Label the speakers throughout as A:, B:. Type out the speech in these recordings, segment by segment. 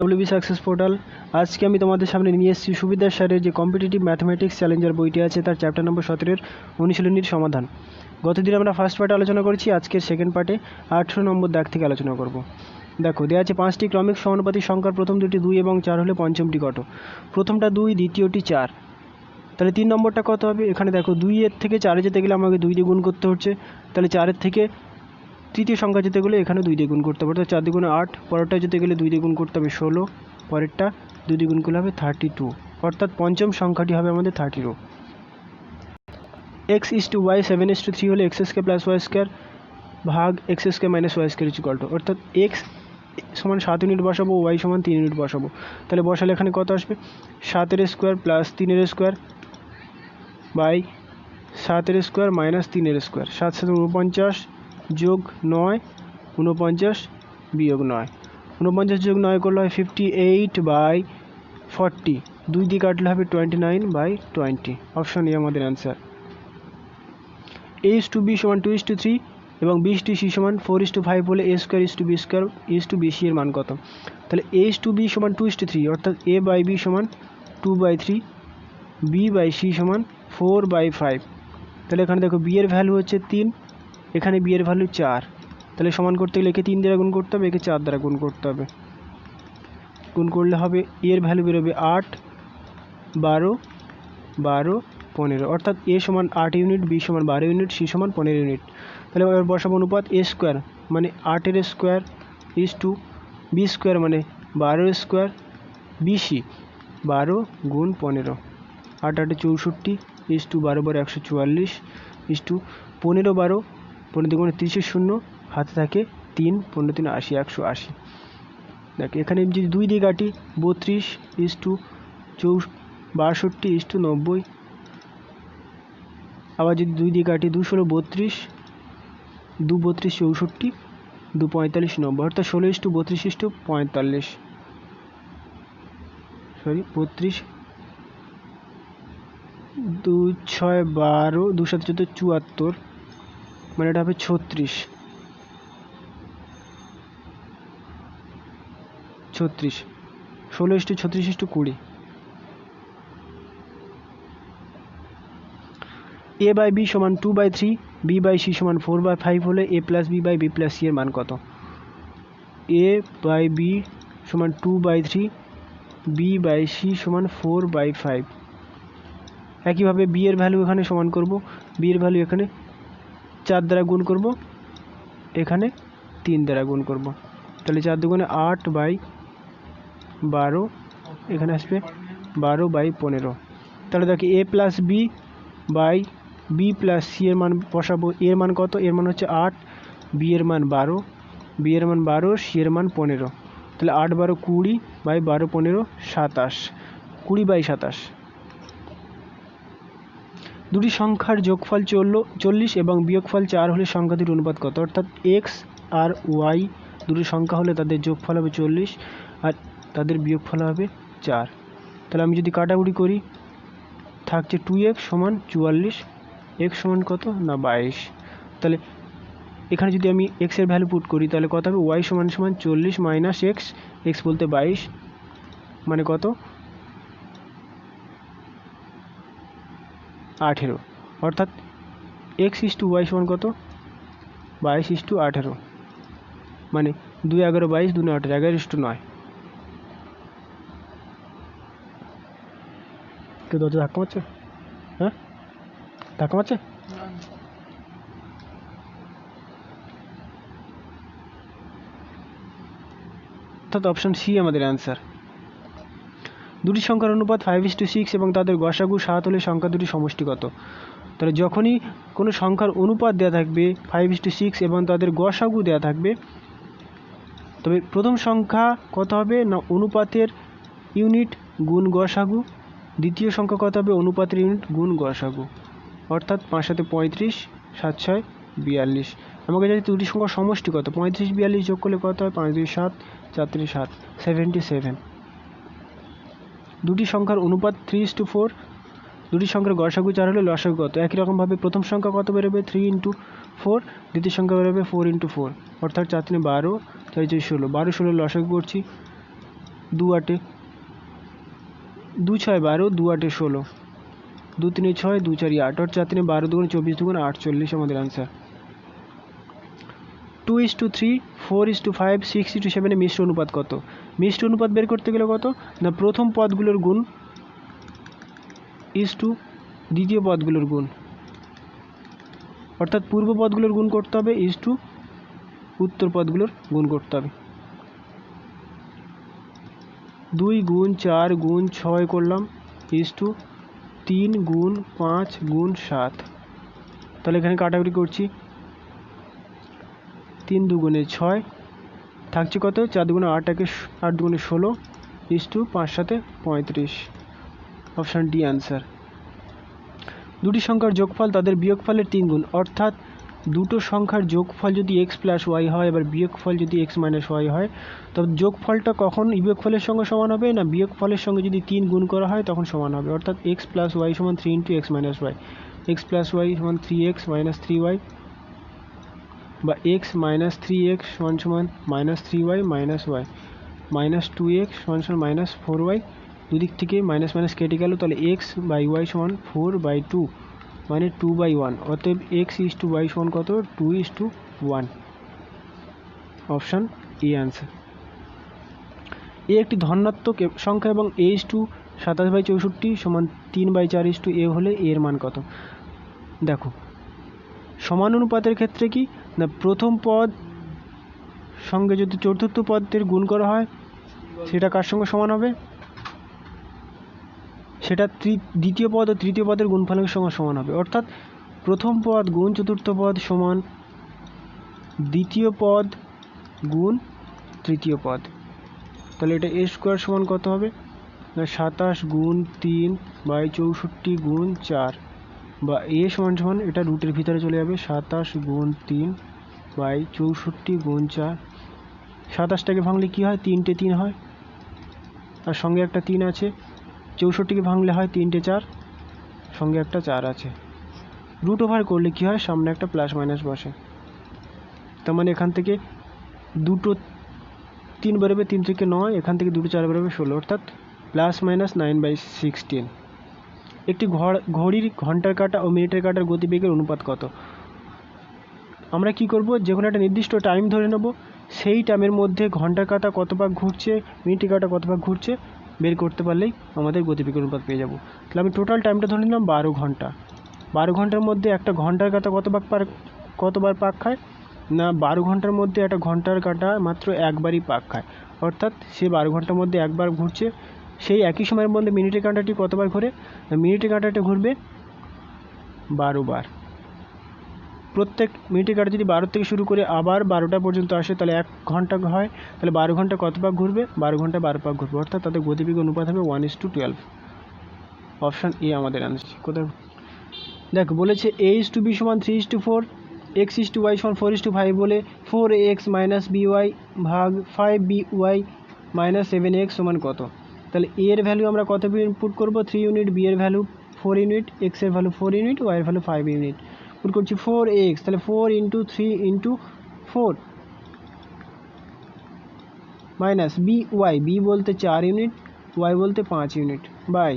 A: WB success portal. আজকে আমি তোমাদের সামনে নিয়ে এসেছি সুবিধার সারে যে কম্পিটিটিভ ম্যাথমেটিক্স চ্যালেঞ্জার বইটি আছে তার চ্যাপ্টার নম্বর 17 অনুশীলনীর সমাধান। গতদিন আমরা ফার্স্ট পার্টে আলোচনা করেছি, আজকের সেকেন্ড পার্টে 18 নম্বর দাগ থেকে আলোচনা করব। দেখো দেওয়া আছে 5টি ক্রমিক সমানুপাতিক সংখ্যার প্রথম দুটি 2 এবং 4 হলে পঞ্চমটি কত? প্রথমটা 2, দ্বিতীয়টি 4, তাহলে 3 নম্বরটা কত হবে? এখানে দেখো 2 এর থেকে 4 যেতে গেলে আমাকে 2 দিয়ে গুণ করতে হচ্ছে, তাহলে 4 এর থেকে তৃতীয় সংখ্যা যেতে গেলে এখানে 2 দিয়ে গুণ করতে হবে, অর্থাৎ 4 দ্বিগুণে 8, পরেরটা যেতে গেলে 2 দিয়ে গুণ করতে হবে 16, পরেরটা 2 দিয়ে গুণ করলে হবে 32, অর্থাৎ পঞ্চম সংখ্যাটি হবে আমাদের 32। x/y 7/3 হলে x² + y² ভাগ x² - y² = অর্থাৎ x সমান 7 ইউনিট বসাবো, y সমান 3 ইউনিট বসাবো, তাহলে বসালে এখানে কত আসবে? 7² + 3² বাই 7² - 3² 7 7 49 যোগ 9 49 বিয়োগ 9, 49 যোগ 9 করলে হয় 58/40, 2 দিয়ে কাটলে হবে 29/20। অপশন এ আমাদের অ্যান্সার। a/b = 2:3 এবং b/c = 4:5 হলে a²/b² এর মান কত? তাহলে a/b = 2:3, অর্থাৎ a/b = 2/3, b/c = 4/5। তাহলে এখানে দেখো b এর ভ্যালু হচ্ছে 3, এখানে b এর ভ্যালু 4, তাহলে সমান করতে গেলে একে 3 দ্বারা গুণ করতে হবে, একে 4 দ্বারা গুণ করতে হবে। গুণ করলে হবে এর ভ্যালু বেরোবে 8, 12, 12, 15, অর্থাৎ a সমান 8 ইউনিট, b সমান 12 ইউনিট, c সমান 15 ইউনিট। তাহলে এবার বসাবো অনুপাত a² মানে 8 এর স্কোয়ার ইস টু b² মানে 12 এর স্কোয়ার, bc 12 গুণ 15, 8 8 64 ইস টু 12 12 144 ইস টু 15 12 15 দুগুণে 30 শূন্য, হাতে থাকে 3, 15 3 80, 180। দেখ এখানে যদি 2 দিয়ে কাটি 32 ইস টু 62 ইস টু 90, আবার যদি 2 দিয়ে কাটি 2 16 32, 2 32 64, 2 45 90, অর্থাৎ 16 is to 32 is to 45, sorry 32, 2 6 12, 2 7 14 74, মানে এটা হবে 36, 16 is to 36 is to 20। a/b = 2/3, b/c = 4/5 হলে a+b/b+c এর মান কত? a/b = 2/3, b/c = 4/5। একইভাবে b এর ভ্যালু এখানে সমান করব, b এর ভ্যালু এখানে 4 দ্বারা গুণ করব, এখানে 3 দ্বারা গুণ করব, তাহলে 4 দুগুণে 8/12, এখানে আসবে 12/15। তাহলে দেখি a+b/b+c এর মান বসাবো, এর মান কত? এর মান হচ্ছে 8, b এর মান 12, b এর মান 12, c এর মান 15, তাহলে 8 12 20/12 15 27, 20/27। দুটি সংখ্যার যোগফল 40 এবং বিয়োগফল 4 হলে সংখ্যা দুটির অনুপাত কত? অর্থাৎ x আর y দুটি সংখ্যা হলে তাদের যোগফল হবে 40 আর তাদের বিয়োগফল হবে 4। তাহলে আমি যদি কাটাকুটি করি থাকছে 2x = 44, x সমান কত না 22, তাহলে এখানে যদি আমি x এর ভ্যালু পুট করি তাহলে কত হবে? y = 40 মাইনাস x বলতে 22 মানে কত? 18, অর্থাৎ x/y সমান কত? 22/18, মানে 2 11 22 2 9 18, 11/9। কেউ দরজা ধাক্কা মারছে? হ্যাঁ ধাক্কা মারছে? অর্থাৎ অপশন সি আমাদের অ্যান্সার। দুটি সংখ্যার অনুপাত 5:6 এবং তাদের গসাগু 7 হলে সংখ্যা দুটি সমষ্টি কত? তাহলে যখনই কোনো সংখ্যার অনুপাত দেওয়া থাকবে 5:6 এবং তাদের গসাগু দেওয়া থাকবে, তবে প্রথম সংখ্যা কত হবে না অনুপাতের ইউনিট গুণ গসাগু, দ্বিতীয় সংখ্যা কত হবে? অনুপাতের ইউনিট গুণ গসাগু, অর্থাৎ 5 7 35, 7 6 42। আমাকে যদি দুটি সংখ্যার সমষ্টি কত? 35 42 যোগ করলে কত হয়? 5 2 7, 4 3 7, 77। দুটি সংখ্যার অনুপাত 3:4, দুটি সংখ্যার গসাগু 4 হলে লসাগু কত? একই রকমভাবে প্রথম সংখ্যা কত বেরোবে? 3 × 4, দ্বিতীয় সংখ্যা বেরোবে 4 × 4, অর্থাৎ 4 3 12, 4 4 16, 12 16 লসাগু করছি, 2 8 2 6 12, 2 8 16, 2 3 6, 2 4 8 और 4 3 12 2 24 2 48 আমাদের आंसर। 2:3, 4:5, 6:7 মিশ্র অনুপাত কত? মিশ্র অনুপাত বের করতে গেলে কত না প্রথম পদগুলোর গুণ ইস টু দ্বিতীয় পদগুলোর গুণ, অর্থাৎ পূর্ব পদগুলোর গুণ করতে হবে ইস টু উত্তর পদগুলোর গুণ করতে হবে। 2 গুণ 4 গুণ 6 করলাম ইস টু 3 গুণ 5 গুণ 7। তাহলে এখানে কাটাকুটি করছি, 3 2 6 থাকছে কত 4 2 8 8 2 16 is to 5 7 35। Option D answer. দুটি সংখ্যার যোগফল তাদের বিয়োগফলের 3 গুণ, অর্থাৎ দুটো সংখ্যার যোগফল যদি এক্স প্লাস ওয়াই হয় এবার বিয়োগফল যদি এক্স মাইনাস ওয়াই হয়, তবে যোগফলটা কখন বিয়োগফলের সঙ্গে সমান হবে না বিয়োগফলের সঙ্গে যদি 3 গুণ করা হয় তখন সমান হবে, অর্থাৎ এক্স প্লাস ওয়াই সমান 3 into X minus Y, X plus Y সমান 3x মাইনাস 3y বা এক্স মাইনাস 3x সমান সমান minus 3y minus Y, minus 2x সমান সমান মাইনাস 4y, দুদিক থেকে মাইনাস মাইনাস কেটে গেল, তাহলে এক্স বাই ওয়াই সমান 4/2 মানে 2/1, অতএব এক্স ইস টু ওয়াই সমান কত 2:1। Option A answer. এ একটি ধনাত্মক সংখ্যা এবং এ ইস টু 27/64 সমান 3/4 এ হলে এর মান কত? দেখো সমানুপাতের ক্ষেত্রে কি না প্রথম পদ সঙ্গে যদি চতুর্থ পদের গুণ করা হয় সেটা কার সঙ্গে সমান হবে, সেটা দ্বিতীয় পদ ও তৃতীয় পদের গুণফলের সঙ্গে সমান হবে, অর্থাৎ প্রথম পদ গুণ চতুর্থ পদ সমান দ্বিতীয় পদ গুণ তৃতীয় পদ। তাহলে এটা এ স্কোয়ার সমান কত হবে না 27 গুণ 3/64 গুণ 4 বা এ সমান সমান এটা রুটের ভিতরে চলে যাবে 27 গুণ 3/64 গুণ 4। 27টাকে ভাঙলে কি হয় 3টে 3 হয় আর সঙ্গে একটা 3 আছে, 64কে ভাঙলে হয় 3টে 4 সঙ্গে একটা 4 আছে, রুট ওভার করলে কি হয় সামনে একটা প্লাস মাইনাস বসে, তার মানে এখান থেকে দুটো 3 বেরোবে 3 থেকে 9, এখান থেকে দুটো 4 বেরোবে 16, অর্থাৎ প্লাস মাইনাস 9/16। একটি ঘড়ির ঘন্টার কাঁটা ও মিনিটের কাঁটার গতিবেগের অনুপাত কত? আমরা কি করব যে কোনো একটা নির্দিষ্ট টাইম ধরে নেব, সেই টাইমের মধ্যে ঘন্টার কাঁটা কত ভাগ ঘুরছে মিনিটের কাঁটা কত ভাগ ঘুরছে বের করতে পারলেই আমাদের গতিবেগের অনুপাত পেয়ে যাব। তাহলে আমি টোটাল টাইমটা ধরে নিলাম 12 ঘন্টা। 12 ঘন্টার মধ্যে একটা ঘন্টার কাঁটা কতবার পাক খায় না 12 ঘন্টার মধ্যে একটা ঘন্টার কাঁটা মাত্র একবারই পাক খায়, অর্থাৎ সে 12 ঘন্টার মধ্যে একবার ঘুরছে। সেই একই সময়ের মধ্যে মিনিটের কাঁটাটি কতবার ঘুরে না মিনিটের কাঁটাটা ঘুরবে 12 বার। প্রত্যেক মিনিটের কাঁটা যদি 12 থেকে শুরু করে আবার 12টা পর্যন্ত আসে তাহলে 1 ঘন্টা হয়, তাহলে 12 ঘন্টা কত ভাগ ঘুরবে 12 ঘন্টা 12 ভাগ ঘুরবে, অর্থাৎ তাদের গতিবেগ অনুপাত হবে 1:12। অপশান এ আমাদের আনসার। কোথায় দেখ বলেছে a is to b সমান 3:4, x is to y সমান 4:5 বলে 4ax মাইনাস by ভাগ 5by মাইনাস 7x সমান কত? তাহলে a এর ভ্যালু আমরা কত ইনপুট করব 3 ইউনিট, b এর ভ্যালু 4 ইউনিট, x এর ভ্যালু 4 ইউনিট, y এর ভ্যালু 5 ইউনিট। পুট করছি 4ax, তাহলে 4 × 3 × 4 মাইনাস by, b বলতে 4 ইউনিট, y বলতে 5 ইউনিট বাই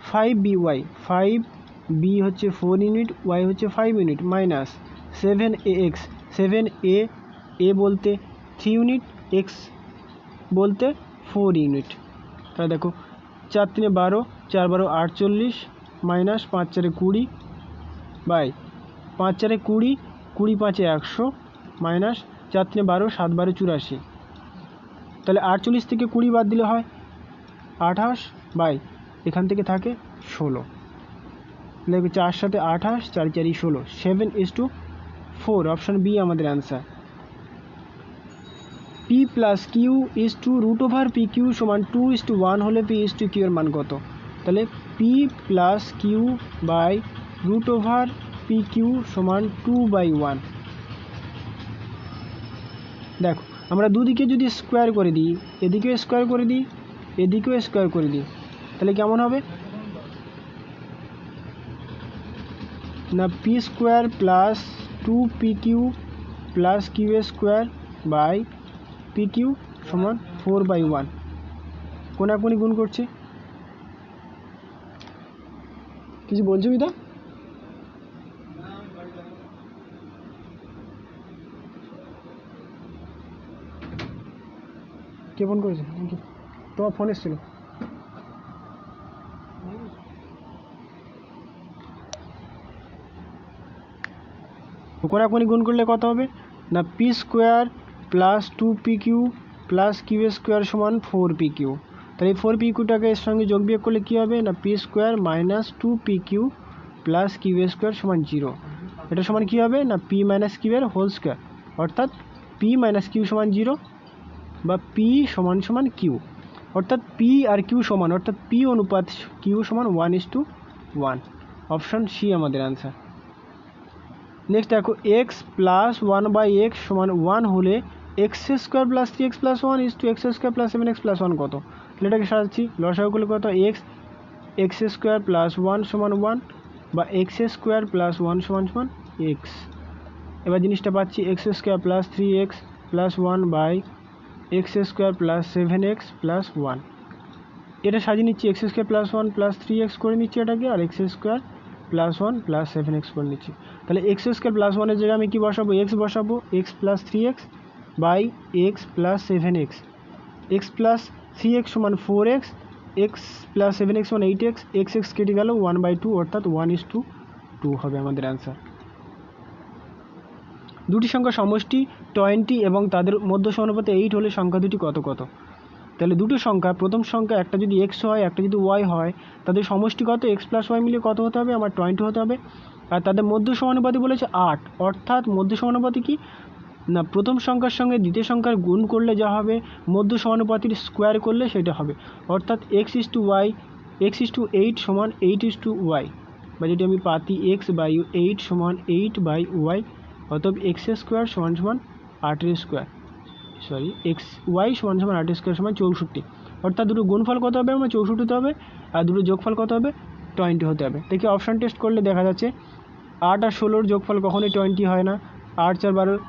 A: 5by, 5b হচ্ছে 4 ইউনিট, y হচ্ছে 5 ইউনিট মাইনাস 7ax, 7a বলতে 3 ইউনিট, x বলতে 4 ইউনিট। তাহলে দেখো 4 3 12, 4 12 48 মাইনাস 5 4 20 বাই 5 4 20, 20 5 100 মাইনাস 4 3 12, 7 12 84। তাহলে 48 থেকে 20 বাদ দিলে হয় 28 বাই এখান থেকে থাকে 16। দেখো 4 সাথে 28, 4 4 16, 7:4। অপশান বি আমাদের answer. p plus Q is two root over P Q সমান 2:1 হলে p ইস টু কিউ এর মান কত? তাহলে p plus Q by root over P Q সমান 2/1। দেখো আমরা দুদিকে যদি স্কোয়ার করে দিই, এদিকেও স্কোয়ার করে দিই এদিকেও স্কোয়ার করে দিই, তাহলে কেমন হবে না P square plus 2pq plus Q square by P Q সমান 4/1। কোনাকুনি গুণ করছে। কিছু বলছো বিদা? কে ফোন করেছে? তোমার ফোন এসেছিল? কোনাকুনি গুণ করলে কত হবে না P square plus 2pq plus Q square সমান 4pq। তাহলে এই 4pqটাকে এর সঙ্গে যোগ বিয়োগ করলে কী হবে না P square minus 2pq plus Q square সমান 0। এটা সমান কী হবে না পি মাইনাস কিউ এর হোল স্কোয়ার, অর্থাৎ পি মাইনাস কিউ সমান 0 বা পি সমান সমান কিউ, অর্থাৎ পি আর কিউ সমান, অর্থাৎ পি অনুপাত কিউ সমান 1:1। অপশান সি আমাদের অ্যান্সার। নেক্সট দেখো এক্স প্লাস 1/x সমান 1 হলে x square plus 3x plus 1 is to x square plus 7x plus 1 কত? তাহলে এটাকে সাজাচ্ছি, লসাগু করলে কত এক্স স্কোয়ার প্লাস 1 সমান 1 বা এক্স স্কোয়ার প্লাস 1 সমান সমান এক্স। এবার জিনিসটা পাচ্ছি x square plus 3x plus 1 by x square plus 7x plus 1। এটা সাজিয়ে নিচ্ছি x square plus 1 plus 3x করে নিচ্ছি এটাকে, আর x square plus 1 plus 7x করে নিচ্ছি। তাহলে এক্স স্কোয়ার প্লাস 1-এর জায়গায় আমি কী বসাবো? এক্স বসাবো, x plus 3x by x plus 7x। X plus 3x সমান 4x, এক্স প্লাস 7x সমান 8x, এক্স কেটে গেল 1/2, অর্থাৎ 1:2 হবে আমাদের অ্যান্সার। দুটি সংখ্যা সমষ্টি 20 এবং তাদের মধ্য সমানুপাতে 8 হলে সংখ্যা দুটি কত কত? তাহলে দুটো সংখ্যা, প্রথম সংখ্যা একটা যদি এক্স হয় একটা যদি ওয়াই হয়, তাদের সমষ্টি কত? এক্স প্লাস ওয়াই মিলিয়ে কত হতে হবে? আমার 20 হতে হবে। আর তাদের মধ্য সমানুপাতি বলেছে 8, অর্থাৎ মধ্য সমানুপাতি কি না প্রথম সংখ্যার সঙ্গে দ্বিতীয় সংখ্যার গুণ করলে যা হবে মধ্য সমানুপাতির স্কোয়ার করলে সেটা হবে, অর্থাৎ x:8 সমান 8:y, বা যেটি আমি পাতি x/8 সমান 8/y, অতএব এক্স স্কোয়ার সমান সমান 8 স্কোয়ার, সরি এক্স ওয়াই সমান সমান 8 স্কোয়ার সমান 64। অর্থাৎ দুটো গুণফল কত হবে? আমার 64 হতে হবে, আর দুটো যোগফল কত হবে? 20 হতে হবে। দেখি অপশান টেস্ট করলে দেখা যাচ্ছে 8 আর 16-র যোগফল কখনোই 20 হয় না, 8 4 12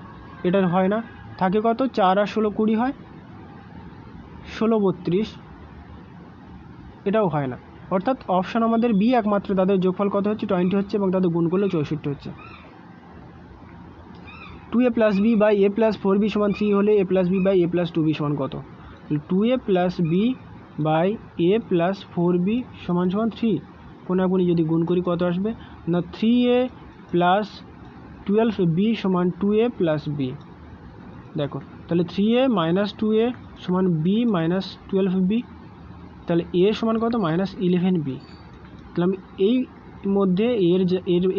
A: এটার হয় না, থাকে কত? 4 আর 16 20 হয়, 16 32 এটাও হয় না, অর্থাৎ অপশান আমাদের বি একমাত্র তাদের যোগফল কত হচ্ছে? 20 হচ্ছে, এবং তাদের গুণ করলে 64 হচ্ছে। 2a plus b by a plus 4b সমান 3 হলে a plus b by a plus 2b সমান কত? 2a plus b by a plus 4b সমান সমান 3। কোনাকুনি যদি গুণ করি কত আসবে না 3a প্লাস 12b সমান 2a প্লাস b। দেখো তাহলে 3a মাইনাস 2a সমান b মাইনাস 12b, তাহলে a সমান কত? Minus 11b। তাহলে আমি এই মধ্যে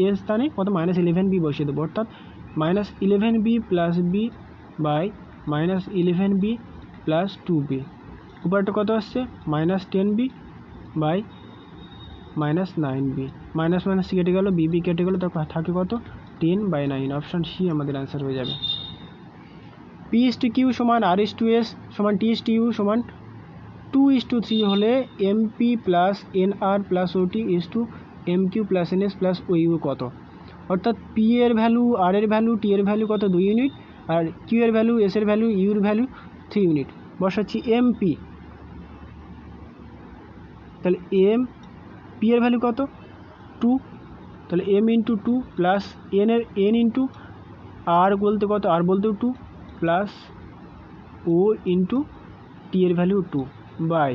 A: এর স্থানে কত? মাইনাস 11b বসিয়ে দেবো, অর্থাৎ minus 11b plus b by minus 11b plus 2b। উপরটা কত আসছে? Minus 10b by minus 9b। Minus minus কেটে গেল, বিবি কেটে গেল, তখন থাকে কত? 10/9। অপশান সি আমাদের অ্যান্সার হয়ে যাবে। p:q সমান r:s সমান t:u সমান 2:3 হলে mp plus nr plus ot mq plus ns plus ou কত? অর্থাৎ পি এর ভ্যালু, আর এর ভ্যালু, টি এর ভ্যালু কত? 2 ইউনিট, আর কিউ এর ভ্যালু, এস এর ভ্যালু, ইউর ভ্যালু 3 ইউনিট। বসাচ্ছি এমপি, তাহলে এম পি এর ভ্যালু কত? 2, তাহলে m into 2 plus n into আর বলতে কত? আর বলতেও 2 প্লাস ও ইন্টু টি এর value 2 by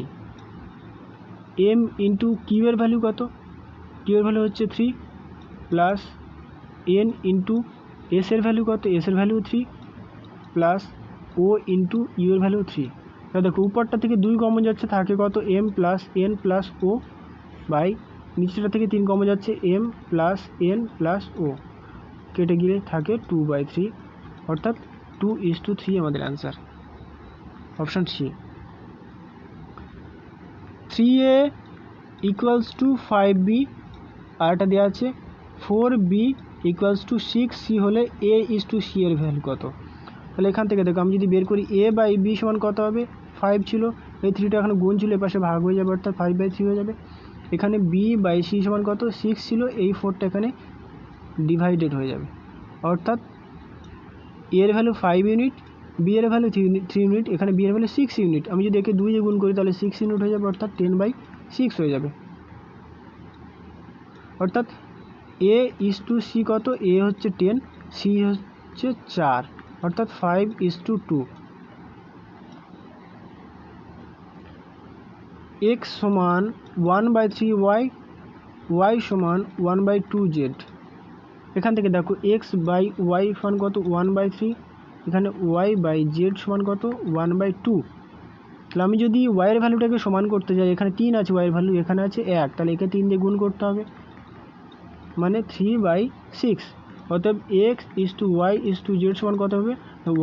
A: m into q এর ভ্যালু কত? কিউ এর ভ্যালু হচ্ছে 3 প্লাস এন ইন্টু এস এর ভ্যালু কত? এস এর value 3 plus o into u এর ভ্যালু 3। তাহলে দেখো উপরটা থেকে 2 কমন যাচ্ছে, থাকে কত? M plus N plus O by নিচেটা থেকে 3 কমন যাচ্ছে, M plus N plus O কেটে গিয়ে থাকে 2/3, অর্থাৎ 2:3 আমাদের answer. Option C. 3a equals to 5b, আর একটা দেওয়া আছে 4b ইকুয়ালস টু 6c হলে a:c এর ভ্যালু কত? তাহলে এখান থেকে দেখো আমি যদি বের করি a/b সমান কত হবে? 5 ছিল, এই 3টা এখানে গুণ ছিল, এর পাশে ভাগ হয়ে যাবে, অর্থাৎ 5/3 হয়ে যাবে। এখানে b/c সমান কত? 6 ছিল, এই 4টা এখানে ডিভাইডেড হয়ে যাবে, অর্থাৎ এর ভ্যালু 5 ইউনিট বি এর ভ্যালু 3 ইউনিট, এখানে বি এর ভ্যালু 6 ইউনিট। আমি যদি একে 2 দিয়ে গুণ করি তাহলে 6 ইউনিট হয়ে যাবে, অর্থাৎ 10/6 হয়ে যাবে। অর্থাৎ এ ইস টু সি কত, এ হচ্ছে 10, সি হচ্ছে 4, অর্থাৎ 5:2। এক্স সমান 1/3 ওয়াই, ওয়াই সমান 1/2 জেড। এখান থেকে দেখো এক্স বাই ওয়াই সমান কত 1/3, এখানে ওয়াই বাই জেড সমান কত 1/2। তাহলে আমি যদি ওয়াইয়ের ভ্যালুটাকে সমান করতে যাই, এখানে 3 আছে ওয়াইয়ের ভ্যালু, এখানে আছে 1, তাহলে একে 3 দিয়ে গুণ করতে হবে, মানে 3/6। অতএব x is to y is to z সমান কত হবে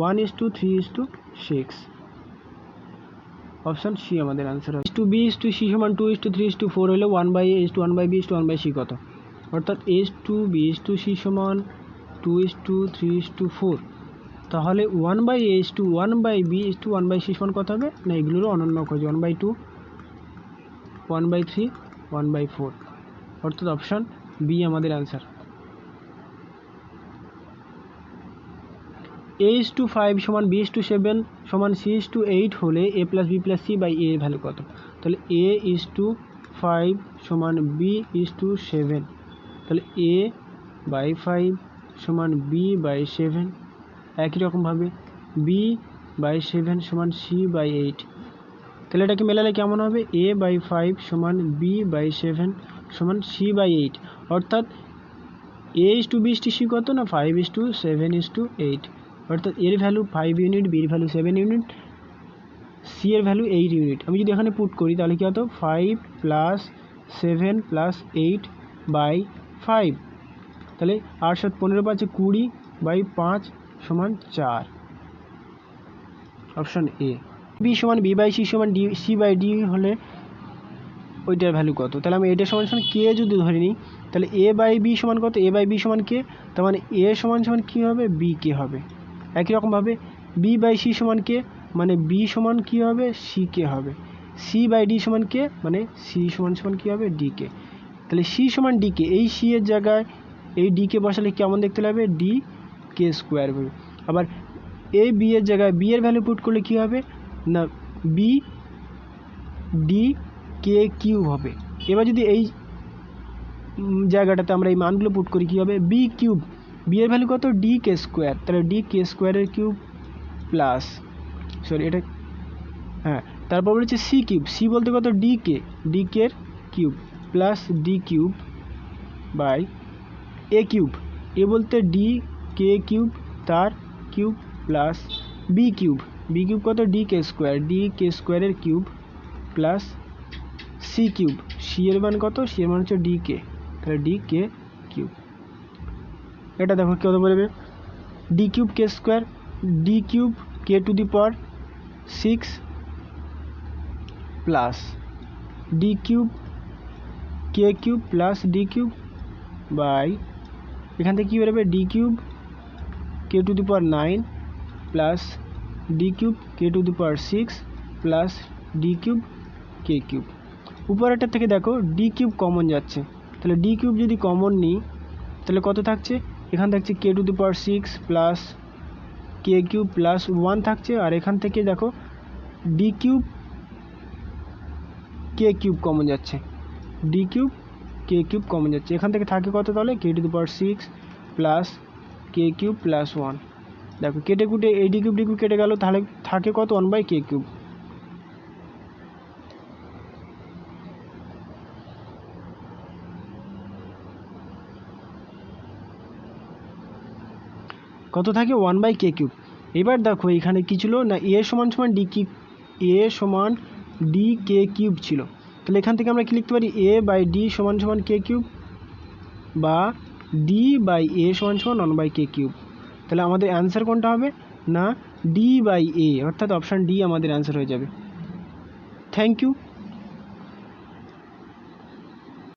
A: 1:3:6। অপশান সি আমাদের অ্যান্সার হবে। To b is to c সমান 2:3:4 হলে 1/a is to 1/b is to 1/c কত, অর্থাৎ s to b is to c সমান 2:3:4। তাহলে 1/a is to 1/b is to 1/c সমান কত হবে না, এগুলোরও অনন্য খোঁজে 1/2, 1/3, 1/4, অর্থাৎ অপশান বি আমাদের অ্যান্সার। a:5 সমান b:7 সমান c:8 হলে a plus B plus C by A এর ভ্যালু কত। তাহলে a:5 সমান b:7, তাহলে a/5 সমান b/7। একই রকমভাবে b/7 সমান c/8। তাহলে এটাকে মেলালে কেমন হবে, a/5 সমান b/7 সমান c/8, অর্থাৎ a:b:c কত না 5:7:8, অর্থাৎ এর ভ্যালু 5 ইউনিট, বির ভ্যালু 7 ইউনিট, সি এর ভ্যালু 8 ইউনিট। আমি যদি এখানে পুট করি তাহলে কী হতো 5 + 7 + 8/5, তাহলে 8 7 15 5 20/5 সমান 4, অপশান এ। বি সমান b/c সমান ডি c/d হলে ওইটার ভ্যালু কত। তাহলে আমি এটা সমান কে যদি ধরে নিই তাহলে a/b সমান কত, a/b সমান কে, তার মানে a সমান কী হবে বি কে হবে। একই রকমভাবে b/c সমান কে, মানে b সমান কী হবে সি কে হবে। c/d সমান কে, মানে সি সমান কী হবে ডি কে। তাহলে সি সমান ডি কে, এই সি এর জায়গায় এই ডি কে বসালে কেমন দেখতে লাগবে d² হবে। আবার এই বি এর জায়গায় বি এর ভ্যালু পুট করলে কী হবে না b/d/k³ হবে। এবার যদি এই জায়গাটাতে আমরা এই মানগুলো পুট করি কী হবে b³ বি এর ভ্যালু কত d/k², তাহলে d/k² কিউব প্লাস এটা হ্যাঁ, তারপর বলেছে c³ সি বলতে কত d/k কিউব প্লাস d³ এ বলতে d/k³ তার কিউব প্লাস b³ কত d/k² cube plus c³ C এর মান কত, সি এর মান হচ্ছে d/k, তাহলে d/k³। এটা দেখো কত বলবে d³ k² d³ k⁶ plus d³ k³ plus d³ by এখান থেকে কী বেরোবে d³ k⁹ plus d³ k⁶ plus d³ k³। উপরেরটার থেকে দেখো d³ কমন যাচ্ছে, তাহলে d³ যদি কমন নিই তাহলে কত থাকছে, এখান থাকছে k⁶ প্লাস k³ প্লাস 1 থাকছে, আর এখান থেকে দেখো d³ k³ কমন যাচ্ছে, d³ k³ কমন যাচ্ছে, এখান থেকে থাকে কত তাহলে k⁶ প্লাস k³ প্লাস 1। দেখো কেটে কুটে এই d³ কেটে গেল, তাহলে থাকে কত 1/k³। কত থাকে 1/k³। এবার দেখো এখানে কী ছিল না a সমান d/k³ ছিল, তাহলে এখান থেকে আমরা কী লিখতে পারি a/d সমান k³ বা d/a সমান 1/k³। তাহলে আমাদের অ্যান্সার কোনটা হবে না d/a, অর্থাৎ অপশান ডি আমাদের অ্যান্সার হয়ে যাবে। Thank you.